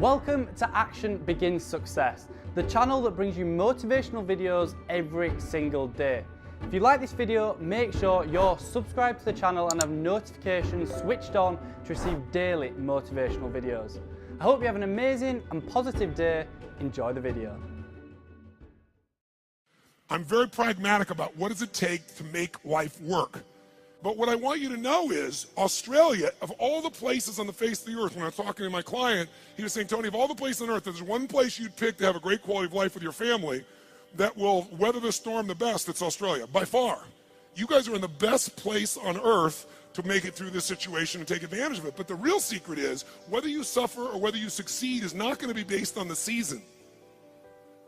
Welcome to Action Begins Success, the channel that brings you motivational videos every single day. If you like this video, make sure you're subscribed to the channel and have notifications switched on to receive daily motivational videos. I hope you have an amazing and positive day. Enjoy the video. I'm very pragmatic about what does it take to make life work. But what I want you to know is Australia, of all the places on the face of the earth, when I was talking to my client, he was saying, Tony, of all the places on earth, there's one place you'd pick to have a great quality of life with your family that will weather the storm the best, it's Australia, by far. You guys are in the best place on earth to make it through this situation and take advantage of it. But the real secret is, whether you suffer or whether you succeed is not going to be based on the season.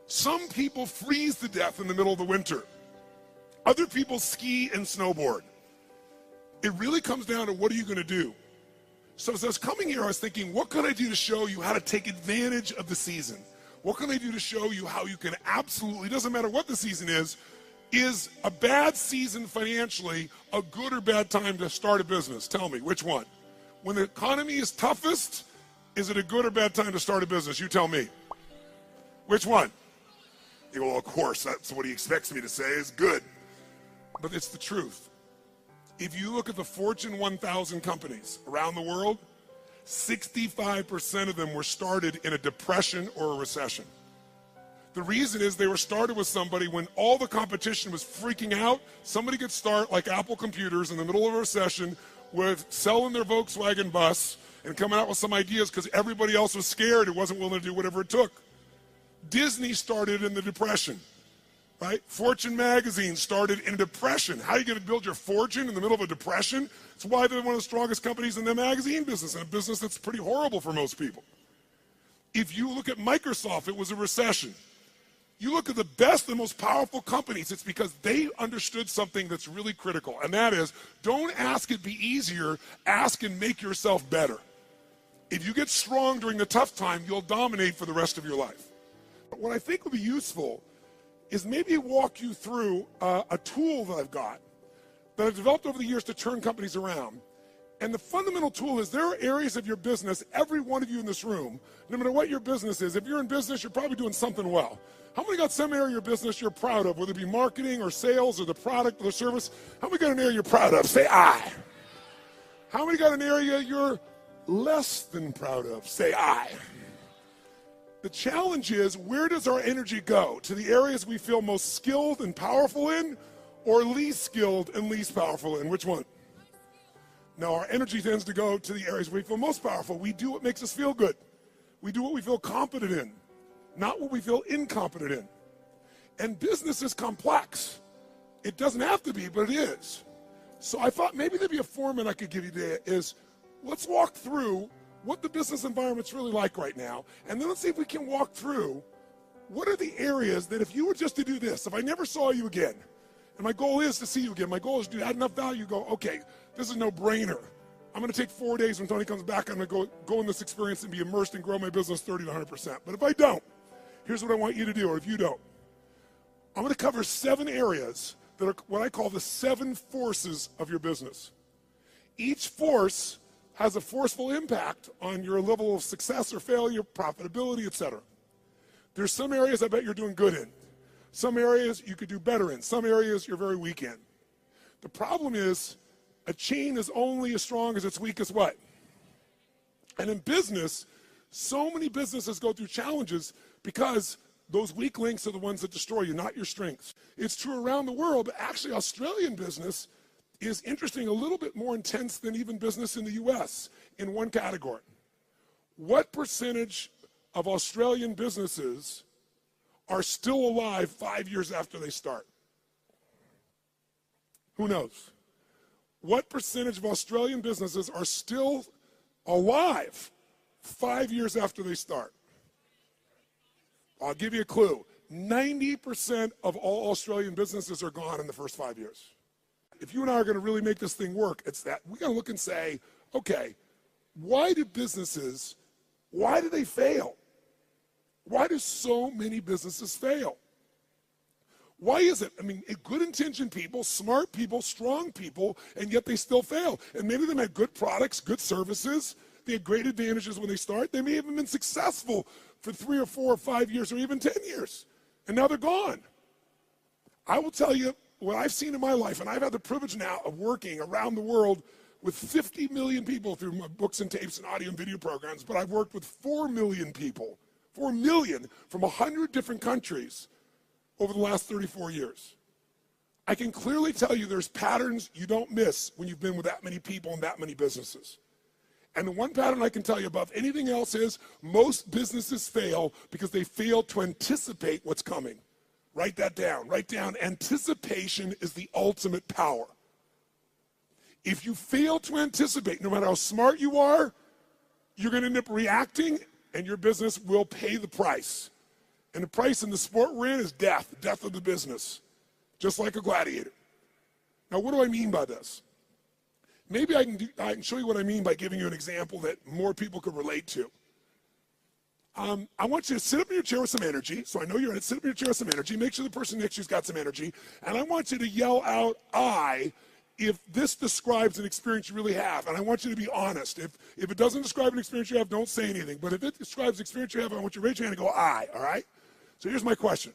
Some people freeze to death in the middle of the winter. Other people ski and snowboard. It really comes down to what are you going to do? So as I was coming here, I was thinking, what can I do to show you how to take advantage of the season? What can I do to show you how you can absolutely, doesn't matter what the season is a bad season financially a good or bad time to start a business? Tell me, which one? When the economy is toughest, is it a good or bad time to start a business? You tell me. Which one? You go, well, of course, that's what he expects me to say is good. But it's the truth. If you look at the Fortune 1000 companies around the world, 65% of them were started in a depression or a recession. The reason is they were started with somebody when all the competition was freaking out. Somebody could start like Apple Computers in the middle of a recession with selling their Volkswagen bus and coming out with some ideas because everybody else was scared and wasn't willing to do whatever it took. Disney started in the depression. Right? Fortune magazine started in a depression. How are you going to build your fortune in the middle of a depression? It's why they're one of the strongest companies in the magazine business, and a business that's pretty horrible for most people. If you look at Microsoft, it was a recession. You look at the best and most powerful companies, it's because they understood something that's really critical, and that is, don't ask it be easier, ask and make yourself better. If you get strong during the tough time, you'll dominate for the rest of your life. But what I think would be useful is maybe walk you through a tool that I've got that I've developed over the years to turn companies around. And the fundamental tool is there are areas of your business, every one of you in this room, no matter what your business is, if you're in business, you're probably doing something well. How many got some area of your business you're proud of, whether it be marketing or sales or the product or the service? How many got an area you're proud of? Say I. How many got an area you're less than proud of? Say I. The challenge is, where does our energy go? To the areas we feel most skilled and powerful in, or least skilled and least powerful in? Which one? No, our energy tends to go to the areas we feel most powerful. We do what makes us feel good. We do what we feel competent in, not what we feel incompetent in. And business is complex. It doesn't have to be, but it is. So I thought maybe there'd be a format I could give you today is, let's walk through what the business environment's really like right now, and then let's see if we can walk through what are the areas that if you were just to do this, if I never saw you again, and my goal is to see you again, my goal is to add enough value, go, okay, this is no brainer. I'm going to take 4 days when Tony comes back, I'm going to go in this experience and be immersed and grow my business 30 to 100%. But if I don't, here's what I want you to do, or if you don't. I'm going to cover 7 areas that are what I call the 7 forces of your business. Each force has a forceful impact on your level of success or failure, profitability, etc. There's some areas I bet you're doing good in. Some areas you could do better in. Some areas you're very weak in. The problem is, a chain is only as strong as its weakest what? And in business, so many businesses go through challenges because those weak links are the ones that destroy you, not your strengths. It's true around the world, but actually Australian business is interesting, a little bit more intense than even business in the US in one category. What percentage of Australian businesses are still alive 5 years after they start? Who knows? What percentage of Australian businesses are still alive 5 years after they start? I'll give you a clue. 90% of all Australian businesses are gone in the first 5 years. If you and I are going to really make this thing work, it's that we got to look and say, okay, why do they fail? Why do so many businesses fail? Why is it? I mean, good-intentioned people, smart people, strong people, and yet they still fail. And many of them have good products, good services. They had great advantages when they start. They may have been successful for 3 or 4 or 5 years or even 10 years. And now they're gone. I will tell you what I've seen in my life, and I've had the privilege now of working around the world with 50 million people through my books and tapes and audio and video programs, but I've worked with 4 million people, 4 million from 100 different countries over the last 34 years. I can clearly tell you there's patterns you don't miss when you've been with that many people and that many businesses. And the one pattern I can tell you above anything else is most businesses fail because they fail to anticipate what's coming. Write that down. Write down, anticipation is the ultimate power. If you fail to anticipate, no matter how smart you are, you're going to end up reacting and your business will pay the price. And the price in the sport we're in is death of the business, just like a gladiator. Now, what do I mean by this? Maybe I can show you what I mean by giving you an example that more people could relate to. I want you to sit up in your chair with some energy. So I know you're in it. Sit up in your chair with some energy. Make sure the person next to you's got some energy. And I want you to yell out, I, if this describes an experience you really have. And I want you to be honest. If it doesn't describe an experience you have, don't say anything. But if it describes an experience you have, I want you to raise your hand and go, I, all right? So here's my question.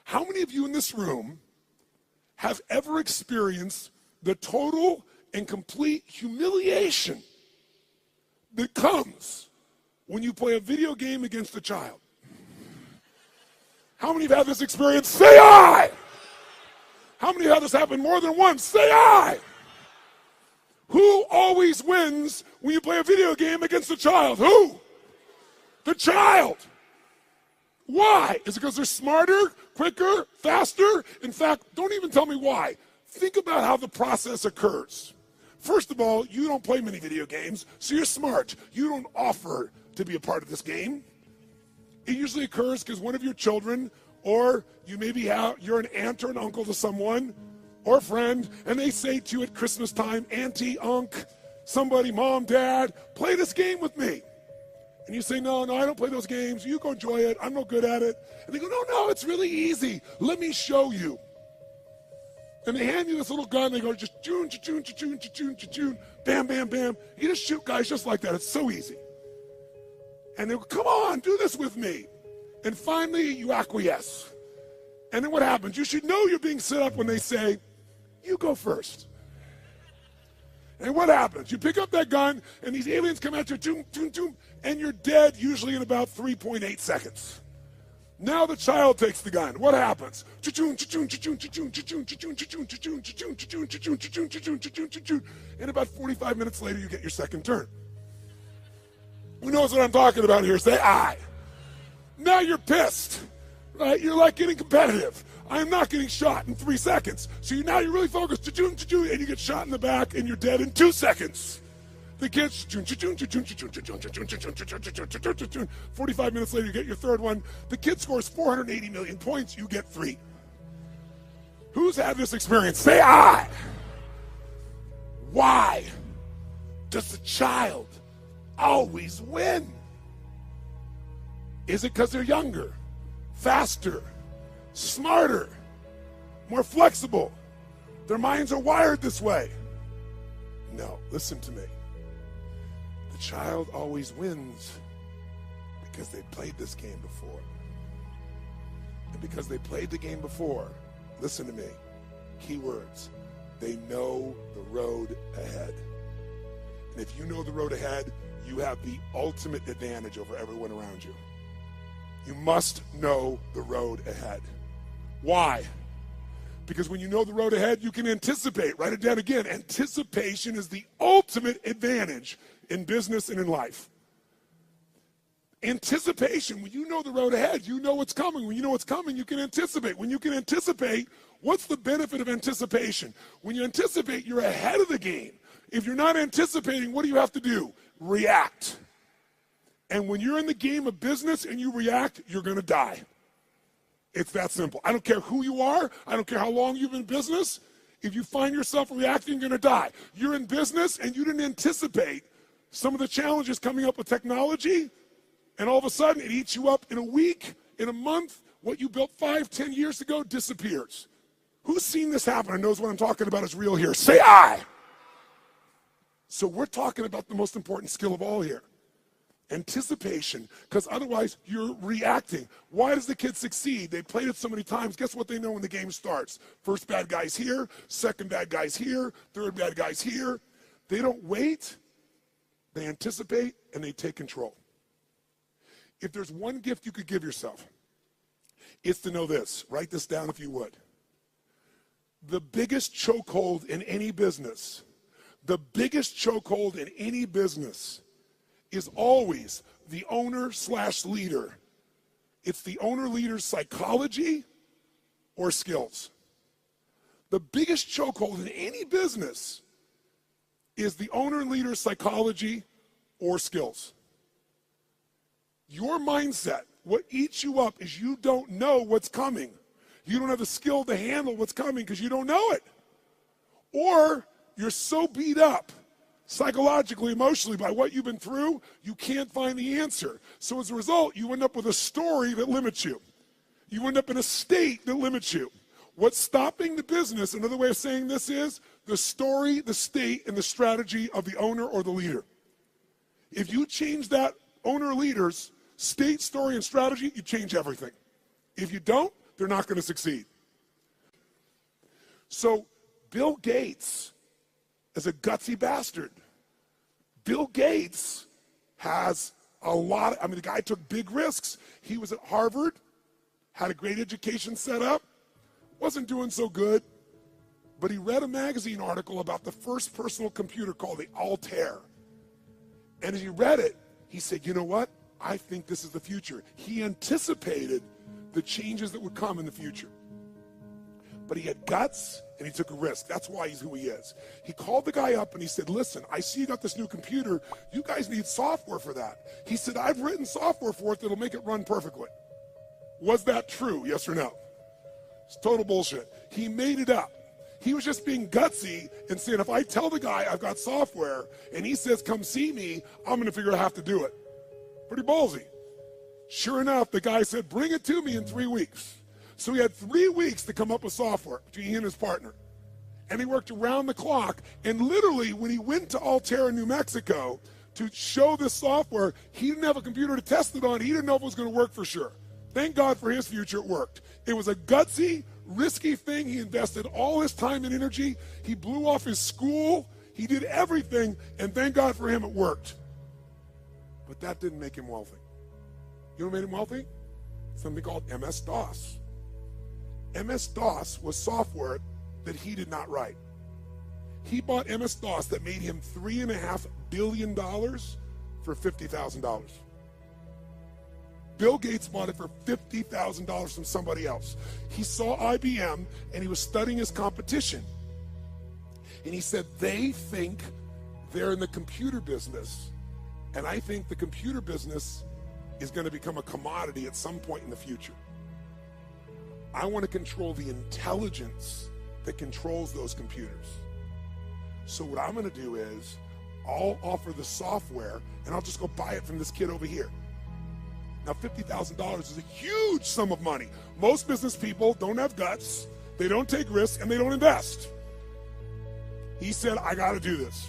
How many of you in this room have ever experienced the total and complete humiliation that comes when you play a video game against a child? How many have had this experience? Say I! How many have this happen more than once? Say I! Who always wins when you play a video game against a child? Who? The child. Why? Is it because they're smarter, quicker, faster? In fact, don't even tell me why. Think about how the process occurs. First of all, you don't play many video games, so you're smart. You don't offer to be a part of this game. It usually occurs because one of your children, or you maybe you're an aunt or an uncle to someone, or a friend, and they say to you at Christmas time, Auntie, Unc, somebody, Mom, Dad, play this game with me. And you say, no, I don't play those games. You go enjoy it. I'm no good at it. And they go, no, it's really easy. Let me show you. And they hand you this little gun. They go, just choon, choon, choon, choon, choon, bam, bam, bam. You just shoot guys just like that. It's so easy. And they go, come on, do this with me. And finally, you acquiesce. And then what happens? You should know you're being set up when they say, you go first. And what happens? You pick up that gun, and these aliens come at you, choom, choom, choom, and you're dead usually in about 3.8 seconds. Now the child takes the gun. What happens? And about 45 minutes later, you get your second turn. Who knows what I'm talking about here? Say I. Now you're pissed, right? You're like getting competitive. I am not getting shot in 3 seconds. So now you're really focused, and you get shot in the back, and you're dead in 2 seconds. The kids, 45 minutes later, you get your third one. The kid scores 480 million points, you get 3. Who's had this experience? Say I. Why does the child always win? Is it because they're younger, faster, smarter, more flexible? Their minds are wired this way. No, listen to me. The child always wins because they played this game before. And because they played the game before, listen to me, key words, they know the road ahead. And if you know the road ahead, you have the ultimate advantage over everyone around you. You must know the road ahead. Why? Because when you know the road ahead, you can anticipate. Write it down again. Anticipation is the ultimate advantage in business and in life. Anticipation, when you know the road ahead, you know what's coming. When you know what's coming, you can anticipate. When you can anticipate, what's the benefit of anticipation? When you anticipate, you're ahead of the game. If you're not anticipating, what do you have to do? React. And when you're in the game of business and you react, you're going to die. It's that simple. I don't care who you are. I don't care how long you've been in business. If you find yourself reacting, you're going to die. You're in business and you didn't anticipate some of the challenges coming up with technology, and all of a sudden it eats you up in a week, in a month. What you built 5-10 years ago disappears. Who's seen this happen and knows what I'm talking about is real here? Say I. So we're talking about the most important skill of all here. Anticipation, because otherwise you're reacting. Why does the kid succeed? They played it so many times. Guess what they know when the game starts? First bad guy's here, second bad guy's here, third bad guy's here. They don't wait, they anticipate, and they take control. If there's one gift you could give yourself, it's to know this. Write this down if you would. The biggest chokehold in any business, is always the owner/leader. It's the owner-leader's psychology or skills. The biggest chokehold in any business is the owner-leader's psychology or skills. Your mindset, what eats you up is you don't know what's coming. You don't have the skill to handle what's coming because you don't know it. Or you're so beat up psychologically, emotionally, by what you've been through, you can't find the answer. So as a result, you end up with a story that limits you. You end up in a state that limits you. What's stopping the business, another way of saying this is, the story, the state, and the strategy of the owner or the leader. If you change that owner or leader's state, story, and strategy, you change everything. If you don't, they're not going to succeed. So Bill Gates is a gutsy bastard. Bill Gates has a lot, the guy took big risks. He was at Harvard, had a great education set up, wasn't doing so good, but he read a magazine article about the first personal computer called the Altair. And as he read it, he said, you know what? I think this is the future. He anticipated the changes that would come in the future. But he had guts and he took a risk. That's why he's who he is. He called the guy up and he said, listen, I see you got this new computer. You guys need software for that. He said, I've written software for it that'll make it run perfectly. Was that true? Yes or no? It's total bullshit. He made it up. He was just being gutsy and saying, if I tell the guy I've got software and he says, come see me, I'm going to figure out how to do it. Pretty ballsy. Sure enough, the guy said, bring it to me in 3 weeks. So he had 3 weeks to come up with software between he and his partner. And he worked around the clock. And literally, when he went to Altair, New Mexico, to show this software, he didn't have a computer to test it on. He didn't know if it was going to work for sure. Thank God for his future, it worked. It was a gutsy, risky thing. He invested all his time and energy. He blew off his school. He did everything. And thank God for him, it worked. But that didn't make him wealthy. You know what made him wealthy? Something called MS-DOS. MS-DOS was software that he did not write. He bought MS-DOS that made him $3.5 billion for $50,000. Bill Gates bought it for $50,000 from somebody else. He saw IBM and he was studying his competition. And he said, they think they're in the computer business, and I think the computer business is going to become a commodity at some point in the future. I want to control the intelligence that controls those computers. So what I'm going to do is I'll offer the software and I'll just go buy it from this kid over here. Now, $50,000 is a huge sum of money. Most business people don't have guts, they don't take risks, and they don't invest. He said, I got to do this.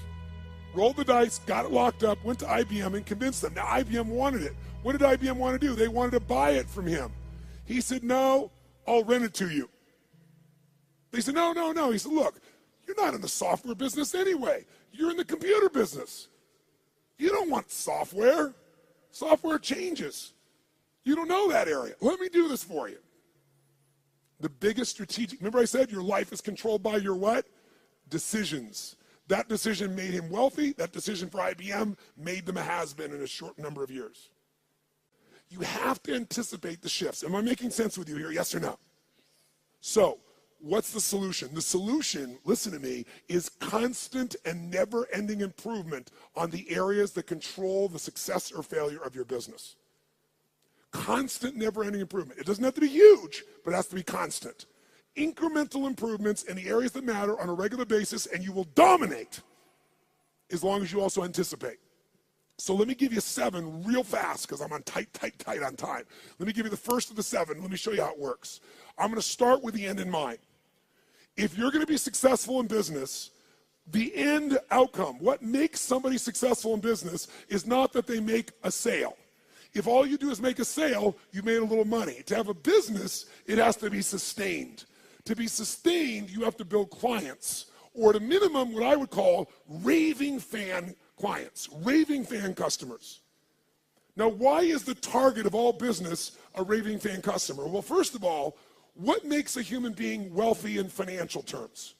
Rolled the dice, got it locked up, went to IBM and convinced them. Now, IBM wanted it. What did IBM want to do? They wanted to buy it from him. He said, no, I'll rent it to you. They said, no. He said, look, you're not in the software business anyway. You're in the computer business. You don't want software. Software changes. You don't know that area. Let me do this for you. The biggest strategic, remember I said your life is controlled by your what? Decisions. That decision made him wealthy. That decision for IBM made them a has-been in a short number of years. You have to anticipate the shifts. Am I making sense with you here? Yes or no? So, what's the solution? The solution, listen to me, is constant and never-ending improvement on the areas that control the success or failure of your business. Constant, never-ending improvement. It doesn't have to be huge, but it has to be constant. Incremental improvements in the areas that matter on a regular basis, and you will dominate as long as you also anticipate. So let me give you 7 real fast because I'm on tight on time. Let me give you the first of the 7. Let me show you how it works. I'm going to start with the end in mind. If you're going to be successful in business, The end outcome, what makes somebody successful in business, is not that they make a sale. If all you do is make a sale, you made a little money. To have a business, it has to be sustained. To be sustained, you have to build clients, or at a minimum, what I would call raving fan clients, raving fan customers. Now, why is the target of all business a raving fan customer? Well, first of all, what makes a human being wealthy in financial terms?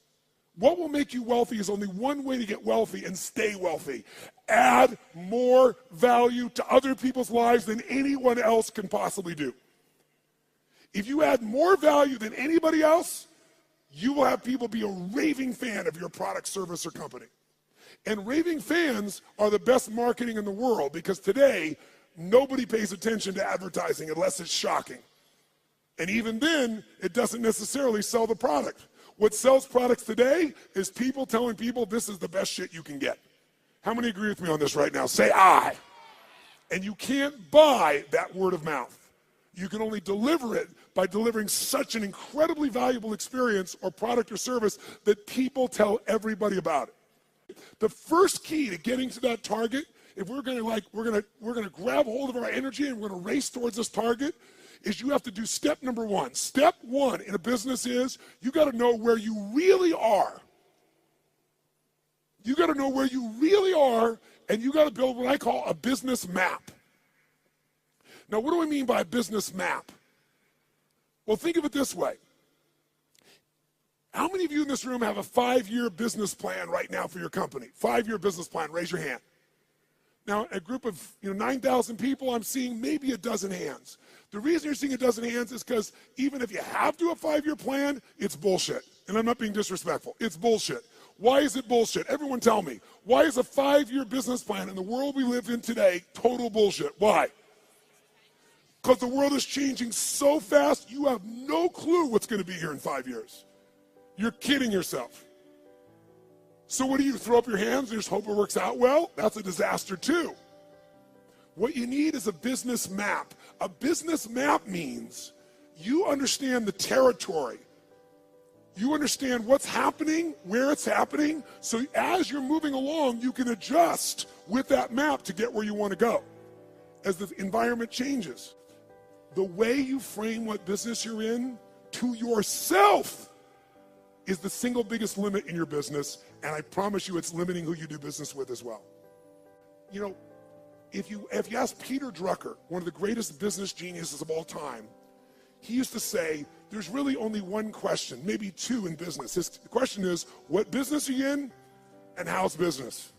What will make you wealthy is only one way to get wealthy and stay wealthy. Add more value to other people's lives than anyone else can possibly do. If you add more value than anybody else, you will have people be a raving fan of your product, service, or company. And raving fans are the best marketing in the world, because today, nobody pays attention to advertising unless it's shocking. And even then, it doesn't necessarily sell the product. What sells products today is people telling people this is the best shit you can get. How many agree with me on this right now? Say aye. And you can't buy that word of mouth. You can only deliver it by delivering such an incredibly valuable experience or product or service that people tell everybody about it. The first key to getting to that target, if we're gonna grab hold of our energy and we're gonna race towards this target, is you have to do step number one. Step one in a business is you got to know where you really are. You got to know where you really are, and you got to build what I call a business map. Now, what do I mean by a business map? Well, think of it this way. How many of you in this room have a 5-year business plan right now for your company? 5-year business plan, raise your hand. Now, a group of 9,000 people, I'm seeing maybe a dozen hands. The reason you're seeing a dozen hands is because even if you have to do a 5-year plan, it's bullshit. And I'm not being disrespectful. It's bullshit. Why is it bullshit? Everyone tell me. Why is a 5-year business plan in the world we live in today total bullshit? Why? Because the world is changing so fast, you have no clue what's going to be here in 5 years. You're kidding yourself. So what do you throw up your hands and just hope it works out well? That's a disaster too. What you need is a business map. A business map means you understand the territory. You understand what's happening, where it's happening, so as you're moving along, you can adjust with that map to get where you want to go as the environment changes. The way you frame what business you're in to yourself is the single biggest limit in your business, and I promise you it's limiting who you do business with as well. You know, if you ask Peter Drucker, one of the greatest business geniuses of all time, he used to say, there's really only one question, maybe two in business. The question is, what business are you in, and how's business?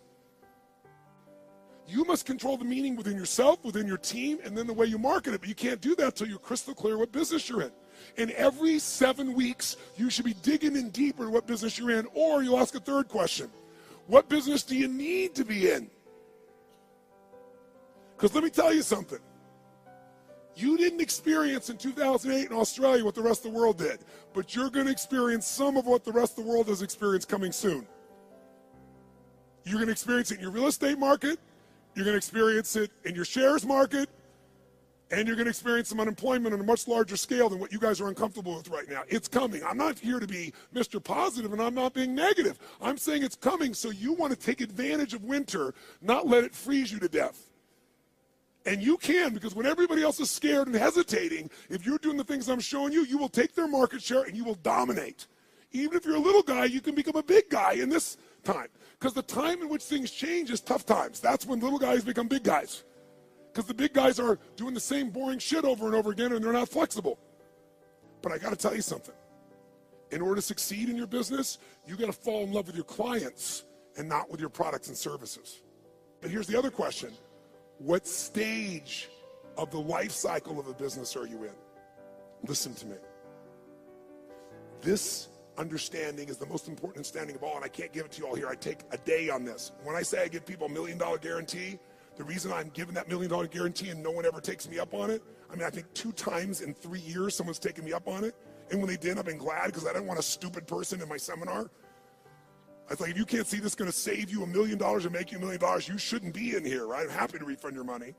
You must control the meaning within yourself, within your team, and then the way you market it, but you can't do that until you're crystal clear what business you're in. And every 7 weeks, you should be digging in deeper to what business you're in, or you'll ask a third question. What business do you need to be in? Because let me tell you something. You didn't experience in 2008 in Australia what the rest of the world did, but you're going to experience some of what the rest of the world has experienced coming soon. You're going to experience it in your real estate market, you're going to experience it in your shares market, and you're going to experience some unemployment on a much larger scale than what you guys are uncomfortable with right now. It's coming. I'm not here to be Mr. Positive, and I'm not being negative. I'm saying it's coming, so you want to take advantage of winter, not let it freeze you to death. And you can, because when everybody else is scared and hesitating, if you're doing the things I'm showing you, you will take their market share and you will dominate. Even if you're a little guy, you can become a big guy in this time. Because the time in which things change is tough times. That's when little guys become big guys. Because the big guys are doing the same boring shit over and over again and they're not flexible. But I got to tell you something. In order to succeed in your business, you got to fall in love with your clients and not with your products and services. But here's the other question. What stage of the life cycle of a business are you in? Listen to me. This understanding is the most important understanding of all, and I can't give it to you all here. I take a day on this. When I say I give people $1 million guarantee, the reason I'm giving that $1 million guarantee and no one ever takes me up on it, I mean, I think 2 times in 3 years someone's taken me up on it. And when they did, I've been glad because I didn't want a stupid person in my seminar. I was like, if you can't see this is going to save you $1 million or make you $1 million, you shouldn't be in here, right? I'm happy to refund your money.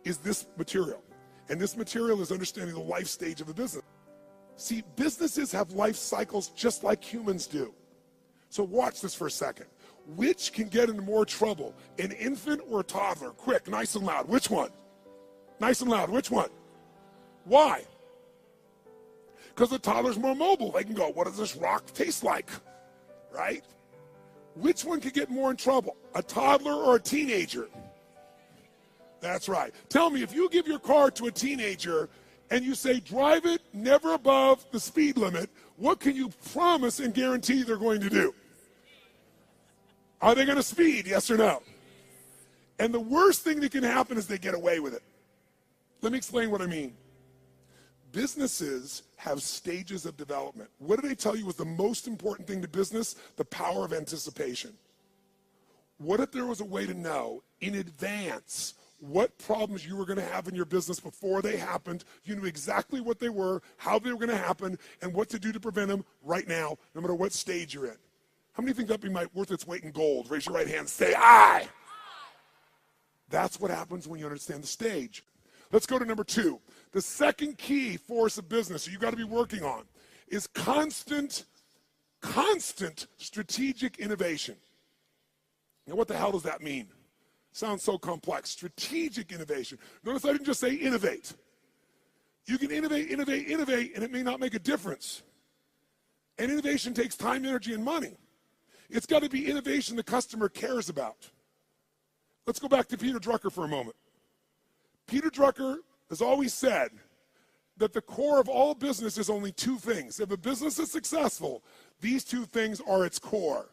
Is this material. And this material is understanding the life stage of a business. See, businesses have life cycles just like humans do. So watch this for a second. which can get into more trouble? An infant or a toddler? Quick, nice and loud. Which one? Nice and loud. Which one? Why? Because the toddler's more mobile. They can go, what does this rock taste like? Right? Which one could get more in trouble? A toddler or a teenager? That's right. Tell me, if you give your car to a teenager and you say, drive it never above the speed limit, what can you promise and guarantee they're going to do? Are they going to speed, yes or no? And the worst thing that can happen is they get away with it. Let me explain what I mean. Businesses have stages of development. What did I tell you was the most important thing to business? The power of anticipation. What if there was a way to know in advance what problems you were going to have in your business before they happened? You knew exactly what they were, how they were going to happen, and what to do to prevent them right now, no matter what stage you're in. How many think that'd be worth its weight in gold? Raise your right hand, say aye. That's what happens when you understand the stage. Let's go to number 2. The second key force of business you got to be working on is constant strategic innovation. Now, what the hell does that mean? Sounds so complex. Strategic innovation. Notice I didn't just say innovate. You can innovate, and it may not make a difference. And innovation takes time, energy, and money. It's got to be innovation the customer cares about. Let's go back to Peter Drucker for a moment. Peter Drucker has always said that the core of all business is only 2 things. If a business is successful, these 2 things are its core: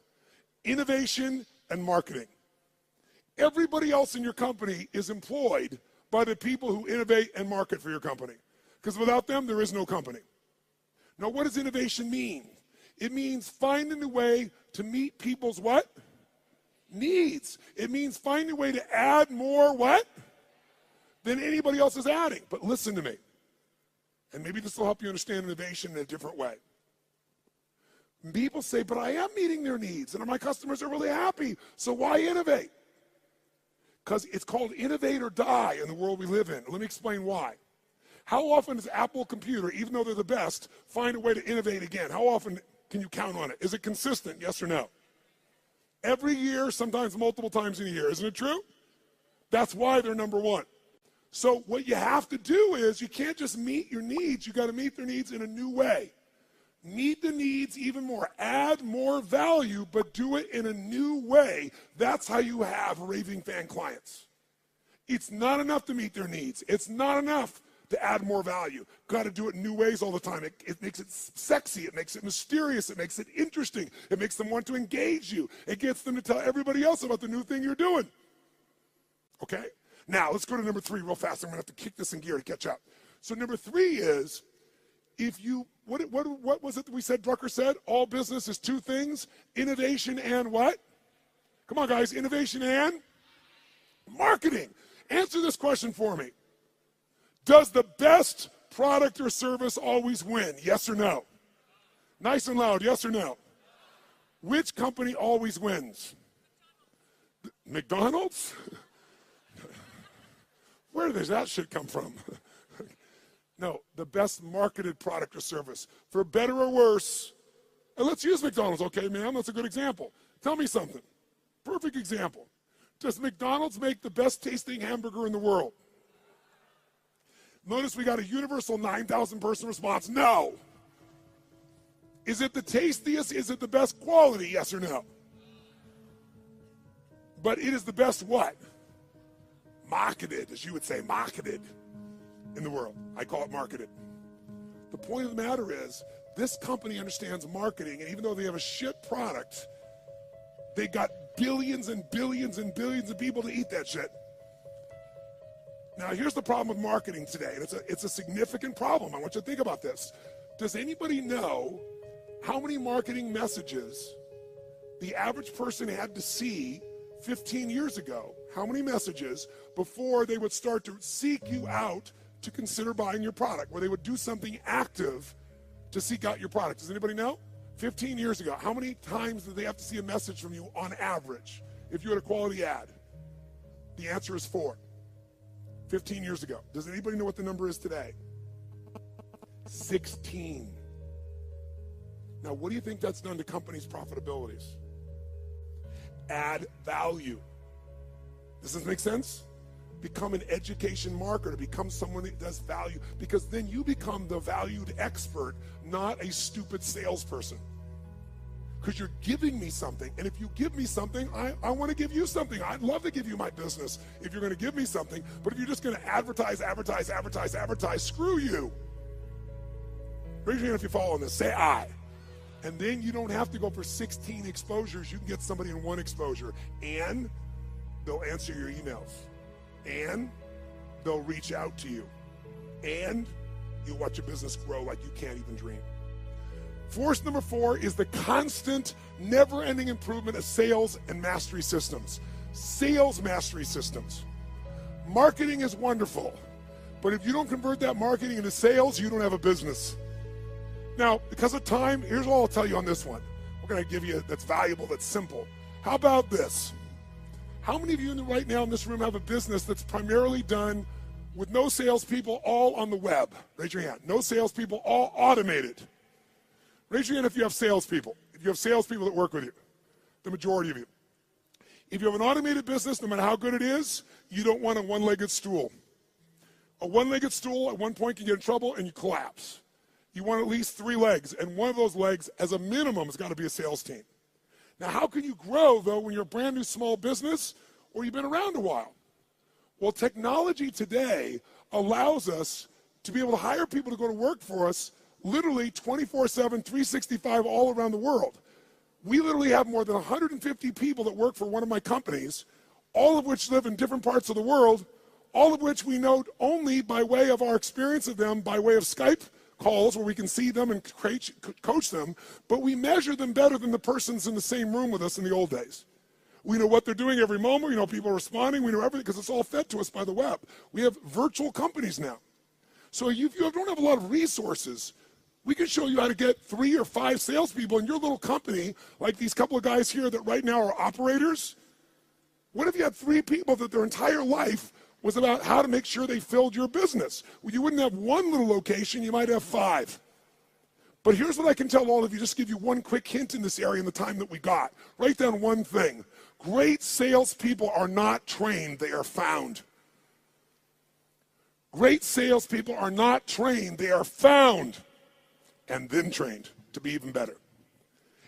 innovation and marketing. Everybody else in your company is employed by the people who innovate and market for your company. Because without them, there is no company. Now, what does innovation mean? It means finding a way to meet people's what? Needs. It means finding a way to add more what? Than anybody else is adding. But listen to me. And maybe this will help you understand innovation in a different way. People say, but I am meeting their needs, and my customers are really happy, so why innovate? Because it's called innovate or die in the world we live in. Let me explain why. How often does Apple Computer, even though they're the best, find a way to innovate again? How often can you count on it? Is it consistent, yes or no? Every year, sometimes multiple times in a year. Isn't it true? That's why they're number 1. So what you have to do is you can't just meet your needs. You got to meet their needs in a new way. Meet the needs even more. Add more value, but do it in a new way. That's how you have raving fan clients. It's not enough to meet their needs. It's not enough to add more value. Got to do it in new ways all the time. It makes it sexy. It makes it mysterious. It makes it interesting. It makes them want to engage you. It gets them to tell everybody else about the new thing you're doing. Okay? Now, let's go to number 3 real fast. I'm going to have to kick this in gear to catch up. So number 3 is, if you, what was it that we said, Drucker said? All business is 2 things, innovation and what? Come on, guys, innovation and marketing. Answer this question for me. Does the best product or service always win? Yes or no? Nice and loud, yes or no? Which company always wins? McDonald's? Where does that shit come from? No, the best marketed product or service. For better or worse, and let's use McDonald's, okay, ma'am? That's a good example. Tell me something. Perfect example. Does McDonald's make the best tasting hamburger in the world? Notice we got a universal 9,000 person response. No. Is it the tastiest? Is it the best quality? Yes or no? But it is the best what? Marketed, as you would say, marketed in the world. I call it marketed. The point of the matter is, this company understands marketing, and even though they have a shit product, they got billions and billions and billions of people to eat that shit. Now, here's the problem with marketing today, and it's a significant problem. I want you to think about this. Does anybody know how many marketing messages the average person had to see 15 years ago? How many messages before they would start to seek you out to consider buying your product, where they would do something active to seek out your product? Does anybody know? 15 years ago, how many times did they have to see a message from you on average if you had a quality ad? The answer is 4. 15 years ago. Does anybody know what the number is today? 16. Now, what do you think that's done to companies' profitabilities? add value. Does this make sense? Become an education marketer, become someone that does value, because then you become the valued expert, not a stupid salesperson. Because you're giving me something, and if you give me something, I want to give you something. I'd love to give you my business if you're going to give me something, but if you're just going to advertise, screw you. Raise your hand if you follow this. Say I. And then you don't have to go for 16 exposures. You can get somebody in one exposure, and they'll answer your emails, and they'll reach out to you, and you'll watch your business grow like you can't even dream. Force number 4 is the constant, never-ending improvement of sales and mastery systems. Sales mastery systems. Marketing is wonderful, but if you don't convert that marketing into sales, you don't have a business. Now, because of time, here's all I'll tell you on this one. We're going to give you that's valuable, that's simple. How about this? How many of you right now in this room have a business that's primarily done with no salespeople, all on the web? Raise your hand. No salespeople, all automated. Raise your hand if you have salespeople. If you have salespeople that work with you, the majority of you. If you have an automated business, no matter how good it is, you don't want a one-legged stool. A one-legged stool at one point can get in trouble and you collapse. You want at least 3 legs, and one of those legs, as a minimum, has got to be a sales team. Now, how can you grow, though, when you're a brand new small business or you've been around a while? Well, technology today allows us to be able to hire people to go to work for us literally 24/7, 365 all around the world. We literally have more than 150 people that work for one of my companies, all of which live in different parts of the world, all of which we know only by way of our experience of them, by way of Skype calls where we can see them and coach them, but we measure them better than the persons in the same room with us in the old days. We know what they're doing every moment. We know people are responding. We know everything because it's all fed to us by the web. We have virtual companies now. So if you don't have a lot of resources, we can show you how to get 3 or 5 salespeople in your little company, like these couple of guys here that right now are operators. What if you had 3 people that their entire life was about how to make sure they filled your business? Well, you wouldn't have one little location, you might have 5. But here's what I can tell all of you, just give you one quick hint in this area in the time that we got. Write down one thing. Great salespeople are not trained, they are found. Great salespeople are not trained, they are found and then trained to be even better.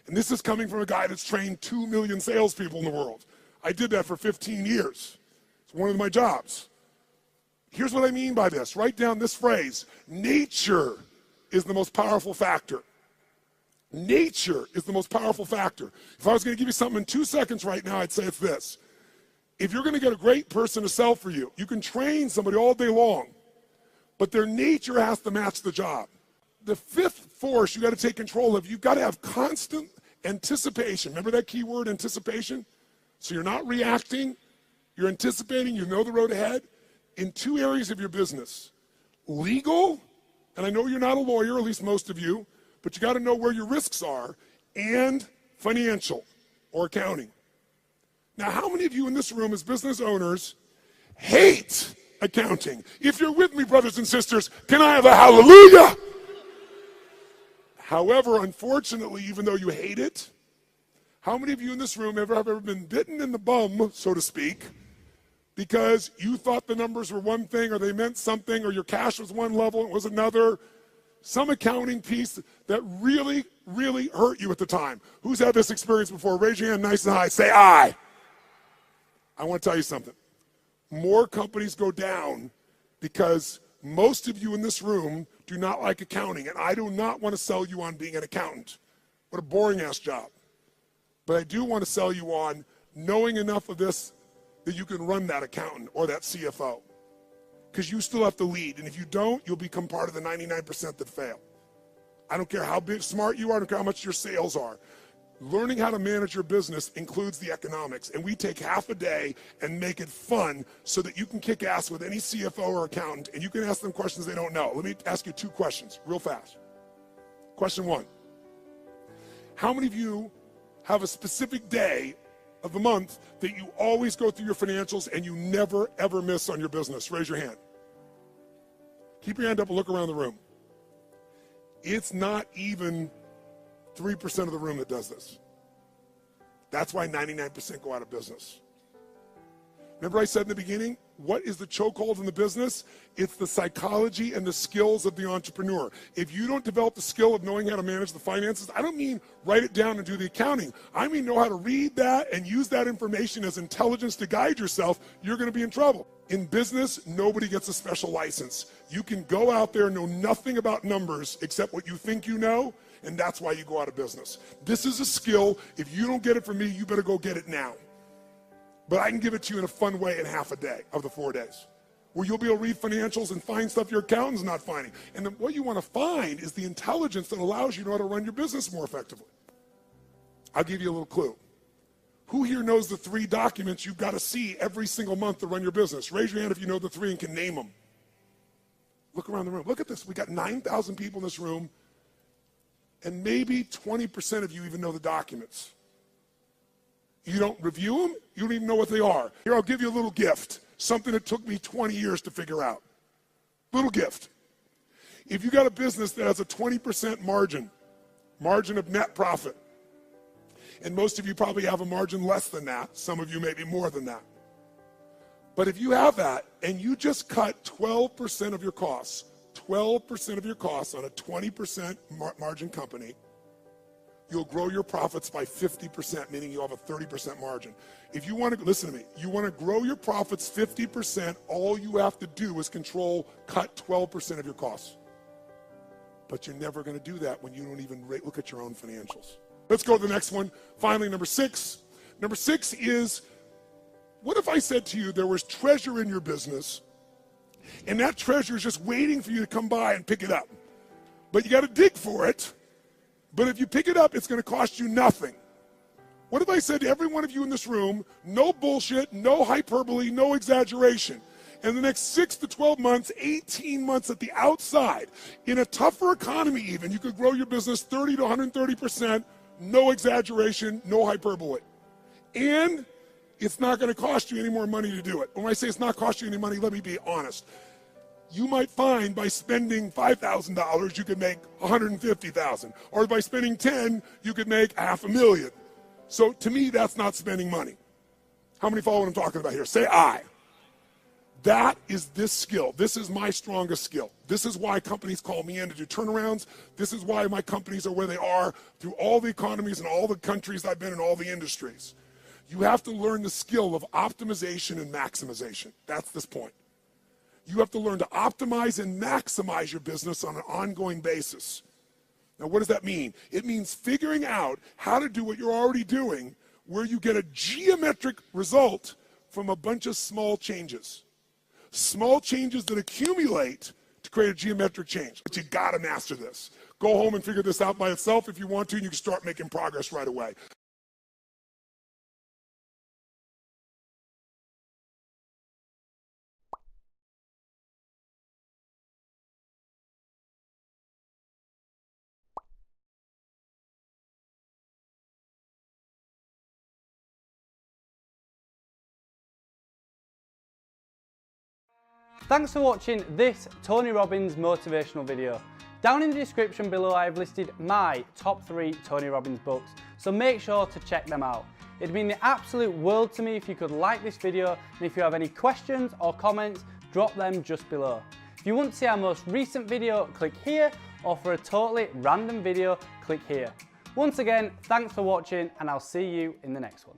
And this is coming from a guy that's trained 2 million salespeople in the world. I did that for 15 years. It's one of my jobs. Here's what I mean by this. Write down this phrase. Nature is the most powerful factor. Nature is the most powerful factor. If I was going to give you something in 2 seconds right now, I'd say it's this. If you're going to get a great person to sell for you, you can train somebody all day long, but their nature has to match the job. The 5th force you got to take control of, you've got to have constant anticipation. Remember that key word, anticipation? So you're not reacting, you're anticipating, you know the road ahead. In 2 areas of your business. Legal, and I know you're not a lawyer, at least most of you, but you got to know where your risks are, and financial or accounting. Now, how many of you in this room as business owners hate accounting? If you're with me, brothers and sisters, can I have a hallelujah? However, unfortunately, even though you hate it, how many of you in this room have ever been bitten in the bum, so to speak, because you thought the numbers were one thing or they meant something or your cash was one level and it was another? Some accounting piece that really, really hurt you at the time. Who's had this experience before? Raise your hand nice and high. Say I. I want to tell you something. More companies go down because most of you in this room do not like accounting, and I do not want to sell you on being an accountant. What a boring-ass job. But I do want to sell you on knowing enough of this that you can run that accountant or that CFO. Because you still have to lead, and if you don't, you'll become part of the 99% that fail. I don't care how big, smart you are, I don't care how much your sales are. Learning how to manage your business includes the economics, and we take half a day and make it fun so that you can kick ass with any CFO or accountant, and you can ask them questions they don't know. Let me ask you 2 questions real fast. Question 1. How many of you have a specific day of the month that you always go through your financials and you never, ever miss on your business? Raise your hand. Keep your hand up and look around the room. It's not even 3% of the room that does this. That's why 99% go out of business. Remember I said in the beginning, what is the chokehold in the business? It's the psychology and the skills of the entrepreneur. If you don't develop the skill of knowing how to manage the finances, I don't mean write it down and do the accounting. I mean know how to read that and use that information as intelligence to guide yourself, you're going to be in trouble. In business, nobody gets a special license. You can go out there and know nothing about numbers except what you think you know, and that's why you go out of business. This is a skill. If you don't get it from me, you better go get it now. But I can give it to you in a fun way in half a day of the 4 days, where you'll be able to read financials and find stuff your accountant's not finding. And then what you want to find is the intelligence that allows you to know how to run your business more effectively. I'll give you a little clue. Who here knows the 3 documents you've got to see every single month to run your business? Raise your hand if you know the 3 and can name them. Look around the room. Look at this. We got 9,000 people in this room, and maybe 20% of you even know the documents. You don't review them, you don't even know what they are. Here, I'll give you a little gift, something that took me 20 years to figure out. Little gift. If you got a business that has a 20% margin of net profit, and most of you probably have a margin less than that, some of you maybe more than that. But if you have that, and you just cut 12% of your costs, 12% of your costs on a 20% margin company, you'll grow your profits by 50%, meaning you'll have a 30% margin. If you want to, listen to me, you want to grow your profits 50%, all you have to do is cut 12% of your costs. But you're never going to do that when you don't even look at your own financials. Let's go to the next one. Finally, number 6. Number 6 is, what if I said to you there was treasure in your business, and that treasure is just waiting for you to come by and pick it up? But you got to dig for it. But if you pick it up, it's going to cost you nothing. What if I said to every one of you in this room, no bullshit, no hyperbole, no exaggeration. In the next 6 to 12 months, 18 months at the outside, in a tougher economy even, you could grow your business 30 to 130%, no exaggeration, no hyperbole. And it's not going to cost you any more money to do it. When I say it's not cost you any money, let me be honest. You might find by spending $5,000, you could make $150,000. Or by spending 10, you could make $500,000. So to me, that's not spending money. How many follow what I'm talking about here? Say I. That is this skill. This is my strongest skill. This is why companies call me in to do turnarounds. This is why my companies are where they are through all the economies and all the countries I've been in, all the industries. You have to learn the skill of optimization and maximization. That's this point. You have to learn to optimize and maximize your business on an ongoing basis. Now, what does that mean? It means figuring out how to do what you're already doing, where you get a geometric result from a bunch of small changes. Small changes that accumulate to create a geometric change. But you gotta master this. Go home and figure this out by itself if you want to, and you can start making progress right away. Thanks for watching this Tony Robbins motivational video. Down in the description below I have listed my top 3 Tony Robbins books, so make sure to check them out. It'd mean the absolute world to me if you could like this video, and if you have any questions or comments, drop them just below. If you want to see our most recent video, click here, or for a totally random video, click here. Once again, thanks for watching, and I'll see you in the next one.